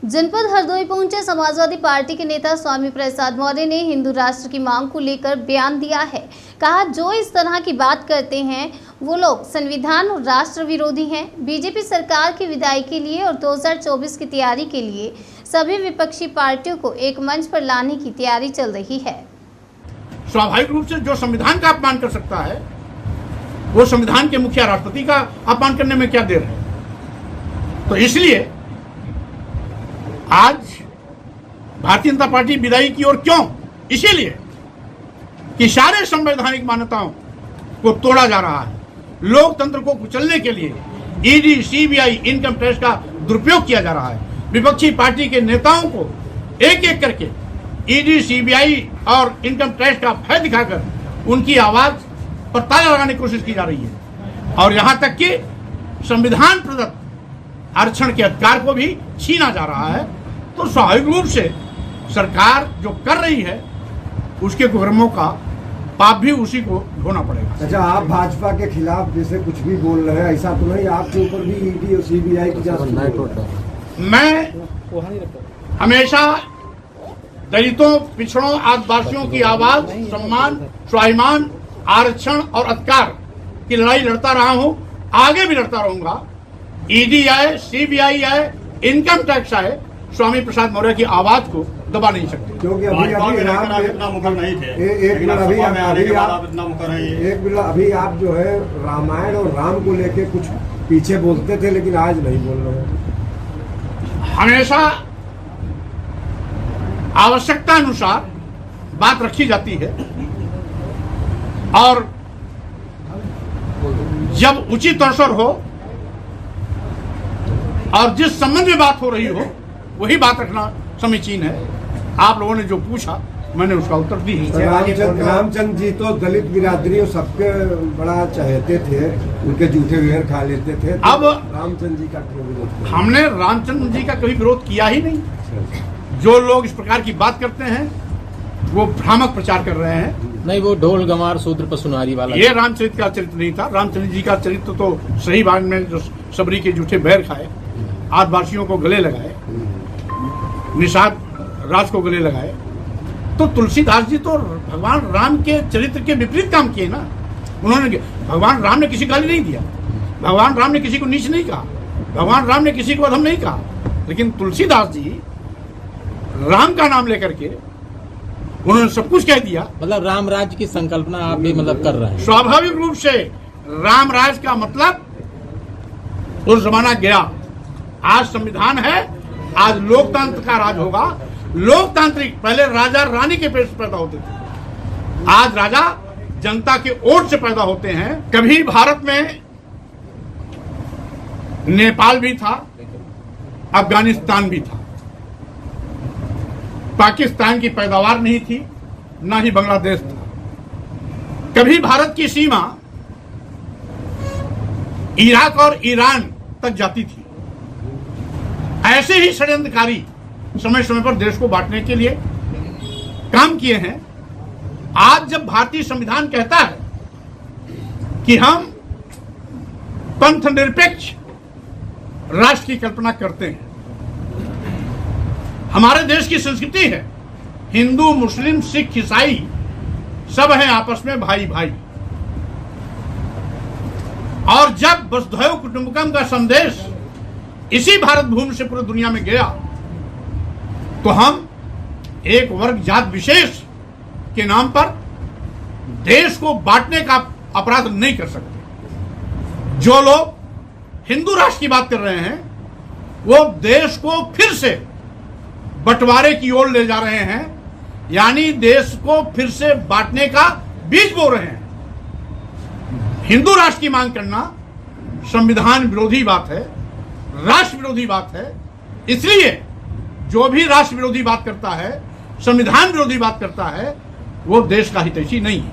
जनपद हरदोई पहुंचे समाजवादी पार्टी के नेता स्वामी प्रसाद मौर्य ने हिंदू राष्ट्र की मांग को लेकर बयान दिया है। कहा, जो इस तरह की बात करते हैं वो लोग संविधान और राष्ट्र विरोधी हैं। बीजेपी सरकार की विदाई के लिए और 2024 की तैयारी के लिए सभी विपक्षी पार्टियों को एक मंच पर लाने की तैयारी चल रही है। स्वाभाविक रूप से जो संविधान का अपमान कर सकता है वो संविधान के मुखिया राष्ट्रपति का अपमान करने में क्या देर है। तो इसलिए आज भारतीय जनता पार्टी विदाई की ओर क्यों? इसीलिए कि सारे संवैधानिक मान्यताओं को तोड़ा जा रहा है। लोकतंत्र को कुचलने के लिए ईडी, सीबीआई, इनकम टैक्स का दुरुपयोग किया जा रहा है। विपक्षी पार्टी के नेताओं को एक एक करके ईडी, सीबीआई और इनकम टैक्स का भय दिखाकर उनकी आवाज पर ताला लगाने की कोशिश की जा रही है और यहां तक कि संविधान प्रदत्त आरक्षण के अधिकार को भी छीना जा रहा है। तो स्वाभाविक रूप से सरकार जो कर रही है उसके कुकर्मों का पाप भी उसी को ढोना पड़ेगा। अच्छा, आप भाजपा के खिलाफ जैसे कुछ भी बोल रहे हैं, ऐसा तो नहीं आपके ऊपर भी ईडी और सीबीआई की जांच? मैं हमेशा दलितों, पिछड़ों, आदिवासियों की आवाज, सम्मान, स्वाभिमान, आरक्षण और अधिकार की लड़ाई लड़ता रहा हूं, आगे भी लड़ता रहूंगा। ईडी आए, सीबीआई आए, इनकम टैक्स आए, स्वामी प्रसाद मौर्य की आवाज को दबा नहीं सकते। क्योंकि अभी इतना मुखर नहीं थे। अभी आप जो है रामायण और राम को लेके कुछ पीछे बोलते थे, लेकिन आज नहीं बोल रहे हैं। हमेशा आवश्यकता अनुसार बात रखी जाती है और जब उचित अवसर हो और जिस संबंध में बात हो रही हो वही बात रखना समीचीन है। आप लोगों ने जो पूछा मैंने उसका उत्तर दी है। रामचंद्र जी तो दलित बिरादरी सबके बड़ा चाहते थे, उनके जूठे वेर खा लेते थे। अब रामचंद्र जी का विरोध? हमने रामचंद्र जी का कभी विरोध किया ही नहीं। जो लोग इस प्रकार की बात करते हैं वो भ्रामक प्रचार कर रहे हैं। नहीं, वो ढोल गमार शूद्र पशुनारी वाला ये रामचरित्र का चरित्र नहीं था। रामचंद्र जी का चरित्र तो सही भाग में जो सबरी के जूठे बैर खाए, आदिवासियों को गले लगाए, निषाद राज को गले लगाए। तो तुलसीदास जी तो भगवान राम के चरित्र के विपरीत काम किए ना। उन्होंने, भगवान राम ने किसी गाली नहीं दिया, भगवान राम ने किसी को नीच नहीं कहा, भगवान राम ने किसी को अधम नहीं कहा, लेकिन तुलसीदास जी राम का नाम लेकर के उन्होंने सब कुछ कह दिया। मतलब राम राज्य की संकल्पना आप भी मतलब कर रहे हैं। स्वाभाविक रूप से राम राज का मतलब उस जमाना गया। आज संविधान है, आज लोकतंत्र का राज होगा। लोकतांत्रिक, पहले राजा रानी के पेट से पैदा होते थे, आज राजा जनता के वोट से पैदा होते हैं। कभी भारत में नेपाल भी था, अफगानिस्तान भी था, पाकिस्तान की पैदावार नहीं थी, ना ही बांग्लादेश था। कभी भारत की सीमा इराक और ईरान तक जाती थी। ऐसे ही षड्यंत्रकारी समय समय पर देश को बांटने के लिए काम किए हैं। आज जब भारतीय संविधान कहता है कि हम पंथ निरपेक्ष राष्ट्र की कल्पना करते हैं, हमारे देश की संस्कृति है हिंदू, मुस्लिम, सिख, ईसाई सब हैं आपस में भाई भाई। और जब वसुधैव कुटुंबकम का संदेश इसी भारत भूमि से पूरी दुनिया में गया तो हम एक वर्ग जात विशेष के नाम पर देश को बांटने का अपराध नहीं कर सकते। जो लोग हिंदू राष्ट्र की बात कर रहे हैं वो देश को फिर से बंटवारे की ओर ले जा रहे हैं, यानी देश को फिर से बांटने का बीज बो रहे हैं। हिंदू राष्ट्र की मांग करना संविधान विरोधी बात है, राष्ट्र विरोधी बात है। इसलिए जो भी राष्ट्र विरोधी बात करता है, संविधान विरोधी बात करता है, वो देश का हितैषी नहीं है।